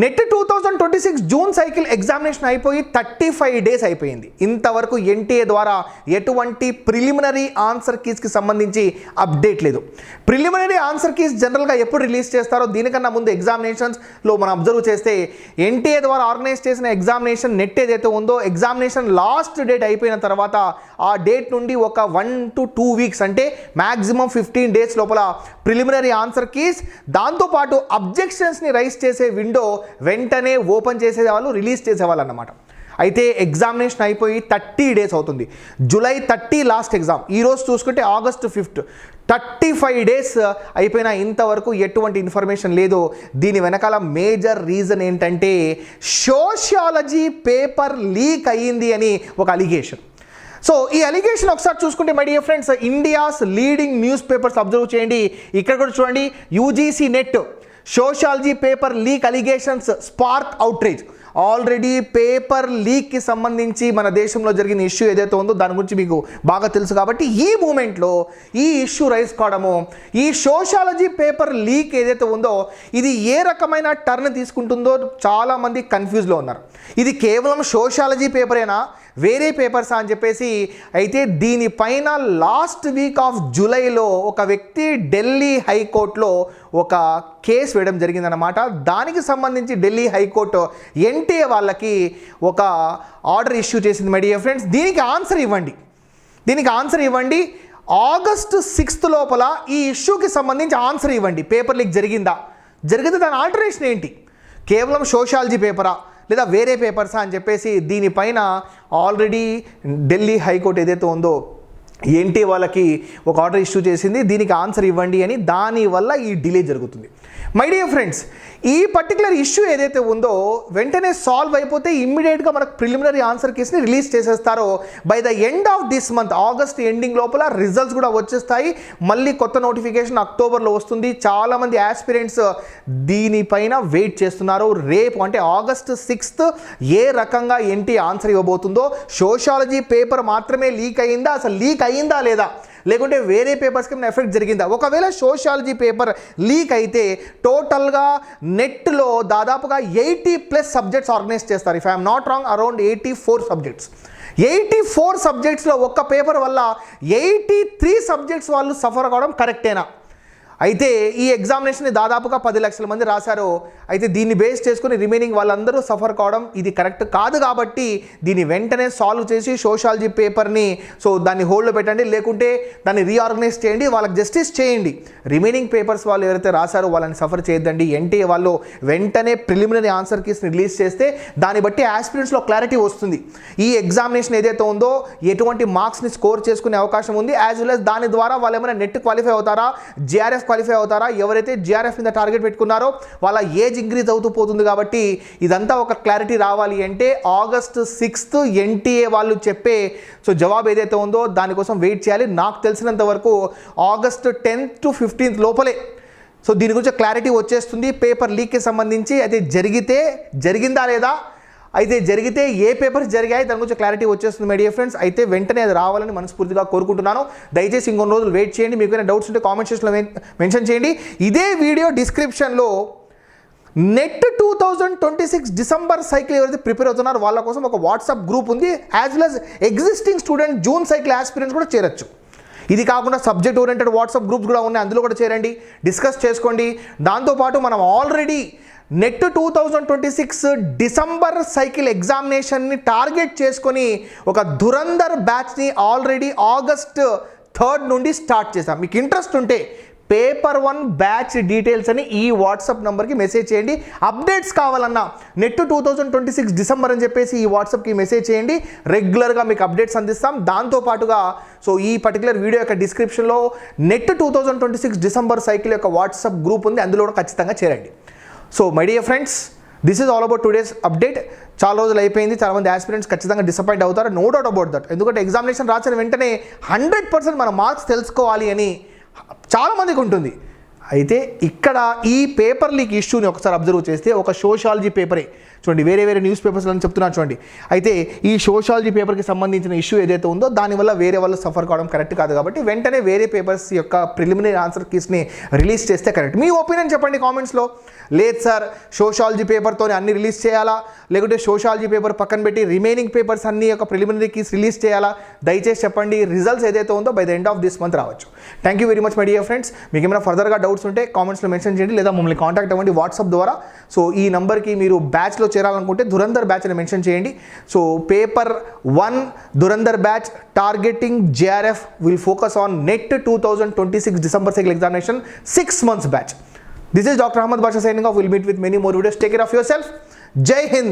Net 2026 June cycle examination అయిపోయి 35 days అయిపోయింది. ఇంతవరకు ఎన్టీఏ ద్వారా ఎటువంటి ప్రిలిమినరీ ఆన్సర్ కీస్కి సంబంధించి అప్డేట్ లేదు. ప్రిలిమినరీ ఆన్సర్ కీస్ జనరల్గా ఎప్పుడు రిలీజ్ చేస్తారో దీనికన్నా ముందు ఎగ్జామినేషన్స్లో మనం అబ్జర్వ్ చేస్తే ఎన్టీఏ ద్వారా ఆర్గనైజ్ చేసిన ఎగ్జామినేషన్ నెట్ ఏదైతే ఉందో ఎగ్జామినేషన్ లాస్ట్ డేట్ అయిపోయిన తర్వాత ఆ డేట్ నుండి ఒక 1 to 2 వీక్స్ అంటే మ్యాక్సిమం 15 డేస్ లోపల ప్రిలిమినరీ ఆన్సర్ కీస్ దాంతోపాటు అబ్జెక్షన్స్ని రైజ్ చేసే విండో వెంటనే ఓపెన్ చేసేవాళ్ళు, రిలీజ్ చేసేవాళ్ళు అన్నమాట. అయితే ఎగ్జామినేషన్ అయిపోయి 30 డేస్ అవుతుంది. July 30 last exam. ఈరోజు చూసుకుంటే ఆగస్టు 5. 35 డేస్ అయిపోయినా ఇంతవరకు ఎటువంటి ఇన్ఫర్మేషన్ లేదు. దీని వెనకాల మేజర్ రీజన్ ఏంటంటే సోషియాలజీ పేపర్ లీక్ అయ్యింది అని ఒక అలిగేషన్. సో ఈ అలిగేషన్ ఒకసారి చూసుకుంటే my dear friends, India's leading news papers observe చేయండి. ఇక్కడ కూడా చూడండి, UGC NET sociology paper leak allegations spark outrage. Already paper లీక్కి సంబంధించి మన దేశంలో జరిగిన ఇష్యూ ఏదైతే ఉందో దాని గురించి మీకు బాగా తెలుసు కాబట్టి ఈ మూమెంట్లో ఈ ఇష్యూ రైజ్ కావడము, ఈ సోషియాలజీ పేపర్ లీక్ ఏదైతే ఉందో ఇది ఏ రకమైన టర్న్ తీసుకుంటుందో చాలామంది కన్ఫ్యూజ్లో ఉన్నారు. ఇది కేవలం సోషియాలజీ పేపరేనా, వేరే పేపర్సా అని చెప్పేసి. అయితే దీనిపైన లాస్ట్ వీక్ ఆఫ్ జూలైలో ఒక వ్యక్తి ఢిల్లీ హైకోర్టులో ఒక కేసు వేయడం జరిగిందనమాట. దానికి సంబంధించి ఢిల్లీ హైకోర్టు ఎన్టీఏ వాళ్ళకి ఒక ఆర్డర్ ఇష్యూ చేసింది మై డియర్ ఫ్రెండ్స్. దీనికి ఆన్సర్ ఇవ్వండి. ఆగస్టు 6 లోపల ఈ ఇష్యూకి సంబంధించి ఆన్సర్ ఇవ్వండి. పేపర్ లీక్ జరిగితే దాని ఆల్టరేషన్ ఏంటి, కేవలం సోషియాలజీ పేపరా లేదా వేరే పేపర్సా అని చెప్పేసి దీనిపైన ఆల్రెడీ ఢిల్లీ హైకోర్టు ఏదైతే ఉందో ఎన్టీ వాళ్ళకి ఒక ఆర్డర్ ఇష్యూ చేసింది. దీనికి ఆన్సర్ ఇవ్వండి అని. దానివల్ల ఈ డిలే జరుగుతుంది. మై డియర్ ఫ్రెండ్స్, ఈ పర్టికులర్ ఇష్యూ ఏదైతే ఉందో వెంటనే సాల్వ్ అయిపోతే ఇమ్మీడియట్గా మనకు ప్రిలిమినరీ ఆన్సర్ కేసుని రిలీజ్ చేసేస్తారో by the end of this month, August ending లోపల రిజల్ట్స్ కూడా వచ్చేస్తాయి. మళ్ళీ కొత్త నోటిఫికేషన్ అక్టోబర్లో వస్తుంది. చాలామంది ఆస్పిరెంట్స్ దీనిపైన వెయిట్ చేస్తున్నారు. రేపు అంటే ఆగస్ట్ 6 ఏ రకంగా ఎన్టీ ఆన్సర్ ఇవ్వబోతుందో, సోషియాలజీ పేపర్ మాత్రమే లీక్ అయ్యిందా, అసలు లీక్ అయ్యిందా లేదా, లేకుంటే వేరే పేపర్స్కి ఏమైనా ఎఫెక్ట్ జరిగిందా. ఒకవేళ సోషియాలజీ పేపర్ లీక్ అయితే టోటల్గా నెట్లో దాదాపుగా 80+ సబ్జెక్ట్స్ ఆర్గనైజ్ చేస్తారు. If I'm not wrong around 84 subjects. 84 సబ్జెక్ట్స్లో ఒక్క పేపర్ వల్ల 83 సబ్జెక్ట్స్ వాళ్ళు సఫర్ కావడం కరెక్టేనా? అయితే ఈ ఎగ్జామినేషన్ని దాదాపుగా 10 లక్షల మంది రాశారు. అయితే దీన్ని బేస్ చేసుకుని రిమైనింగ్ వాళ్ళందరూ సఫర్ కావడం ఇది కరెక్ట్ కాదు. కాబట్టి దీన్ని వెంటనే సాల్వ్ చేసి సోషియాలజీ పేపర్ని దాన్ని హోల్డ్లో పెట్టండి, లేకుంటే దాన్ని రీఆర్గనైజ్ చేయండి, వాళ్ళకి జస్టిస్ చేయండి. రిమైనింగ్ పేపర్స్ వాళ్ళు ఎవరైతే రాశారో వాళ్ళని సఫర్ చేయొద్దండి. ఎన్టీఏ వాళ్ళు వెంటనే ప్రిలిమినరీ ఆన్సర్ కీస్ని రిలీజ్ చేస్తే దాన్ని బట్టి ఆస్పిరెంట్స్లో క్లారిటీ వస్తుంది. ఈ ఎగ్జామినేషన్ ఏదైతే ఉందో ఎటువంటి మార్క్స్ని స్కోర్ చేసుకునే అవకాశం ఉంది, యాజ్ వెల్ as దాని ద్వారా వాళ్ళు ఏమైనా నెట్ క్వాలిఫై అవుతారా, జిఆర్ఎఫ్ క్వాలిఫై అవుతారా. ఎవరైతే జిఆర్ఎఫ్ మీద టార్గెట్ పెట్టుకున్నారో వాళ్ళ ఏజ్ ఇంక్రీజ్ అవుతూ పోతుంది. కాబట్టి ఇదంతా ఒక క్లారిటీ రావాలి అంటే ఆగస్ట్ 6 ఎన్టీఏ వాళ్ళు చెప్పే జవాబు ఏదైతే ఉందో దానికోసం వెయిట్ చేయాలి. నాకు తెలిసినంత వరకు ఆగస్ట్ 10th to 15th లోపలే దీని గురించి క్లారిటీ వచ్చేస్తుంది పేపర్ లీక్కి సంబంధించి. అయితే జరిగిందా లేదా, అయితే జరిగితే ఏ పేపర్స్ జరిగాయి దాని గురించి క్లారిటీ వచ్చేస్తుంది మై డియర్ ఫ్రెండ్స్. అయితే వెంటనే అది రావాలని మనస్ఫూర్తిగా కోరుకుంటున్నాను. దయచేసి ఇంకొన్ని రోజులు వెయిట్ చేయండి. మీకు ఏమైనా డౌట్స్ ఉంటే కామెంట్ సెక్షన్లో మెన్షన్ చేయండి. ఇదే వీడియో డిస్క్రిప్షన్లో నెట్ 2026 డిసెంబర్ సైకిల్ ఎవరైతే ప్రిపేర్ అవుతున్నారో వాళ్ళ కోసం ఒక వాట్సాప్ గ్రూప్ ఉంది. As well as existing student June cycle aspirants కూడా చేరొచ్చు. ఇది కాకుండా సబ్జెక్ట్ ఓరియంటెడ్ వాట్సాప్ గ్రూప్స్ కూడా ఉన్నాయి, అందులో కూడా చేరండి, డిస్కస్ చేసుకోండి. దాంతోపాటు మనం ఆల్రెడీ నెట్ 2026 డిసెంబర్ సైకిల్ ఎగ్జామినేషన్ని టార్గెట్ చేసుకొని ఒక ధురంధర్ బ్యాచ్ని ఆల్రెడీ ఆగస్ట్ 3 నుండి స్టార్ట్ చేశాం. మీకు ఇంట్రెస్ట్ ఉంటే పేపర్ 1 బ్యాచ్ డీటెయిల్స్ అని ఈ వాట్సాప్ నెంబర్కి మెసేజ్ చేయండి. అప్డేట్స్ కావాలన్నా నెట్ 2026 డిసెంబర్ అని చెప్పేసి ఈ వాట్సాప్కి మెసేజ్ చేయండి. రెగ్యులర్గా మీకు అప్డేట్స్ అందిస్తాం. దాంతోపాటుగా ఈ పర్టికులర్ వీడియో యొక్క డిస్క్రిప్షన్లో నెట్ 2026 డిసెంబర్ సైకిల్ యొక్క వాట్సాప్ గ్రూప్ ఉంది, అందులో కూడా ఖచ్చితంగా చేరండి. My dear friends, this is all about today's update. చాలా రోజులు అయిపోయింది, చాలామంది ఆస్పిరెంట్స్ ఖచ్చితంగా డిసప్పాయింట్ అవుతారు, నో డౌట్ అబౌట్ దట్. ఎందుకంటే ఎగ్జామినేషన్ రాసిన వెంటనే 100% మన మార్క్స్ తెలుసుకోవాలి అని చాలామందికి ఉంటుంది. అయితే ఇక్కడ ఈ పేపర్ లీక్ ఇష్యూని ఒకసారి అబ్జర్వ్ చేస్తే ఒక సోషాలజీ పేపరే చూడండి, వేరే వేరే న్యూస్ పేపర్స్ అని చెప్తున్నాను చూడండి. అయితే ఈ సోషాలజీ పేపర్కి సంబంధించిన ఇష్యూ ఏదైతే ఉందో దానివల్ల వేరే వాళ్ళు సఫర్ కావడం కరెక్ట్ కాదు, కాబట్టి వెంటనే వేరే పేపర్స్ యొక్క ప్రిలిమినరీ ఆన్సర్ కీస్ని రిలీజ్ చేస్తే కరెక్ట్. మీ ఒపీనియన్ చెప్పండి కామెంట్స్లో. లేదు సార్ సోషాలజీ పేపర్తో అన్ని రిలీజ్ చేయాలా, లేకుంటే సోషాలజీ పేపర్ పక్కన పెట్టి రిమైనింగ్ పేపర్స్ అన్ని యొక్క ప్రిలిమినరీ కీస్ రిలీజ్ చేయాలా, దయచేసి చెప్పండి. రిజల్ట్స్ ఏదైతే ఉందో by the end of this month రావచ్చు. Thank you very much my dear friends. మీకు ఏమైనా ఫర్దర్గా డౌట్స్ ఉంటే కామెంట్స్లో మెన్షన్ చేయండి, లేదా మమ్మల్ని కాంటాక్ట్ అవ్వండి వాట్సాప్ ద్వారా. సో ఈ నంబర్కి మీరు బ్యాచ్లో చేరాలనుకుంటే ధురంధర్ బ్యాచ్ అని మెన్షన్ చేయండి. So paper 1 Dhurandhar batch targeting JRF will focus on net 2026 December cycle examination 6 months batch. This is Dr. Ahmed Basha signing off. We'll meet with many more videos. Take care of yourself. Jai Hind.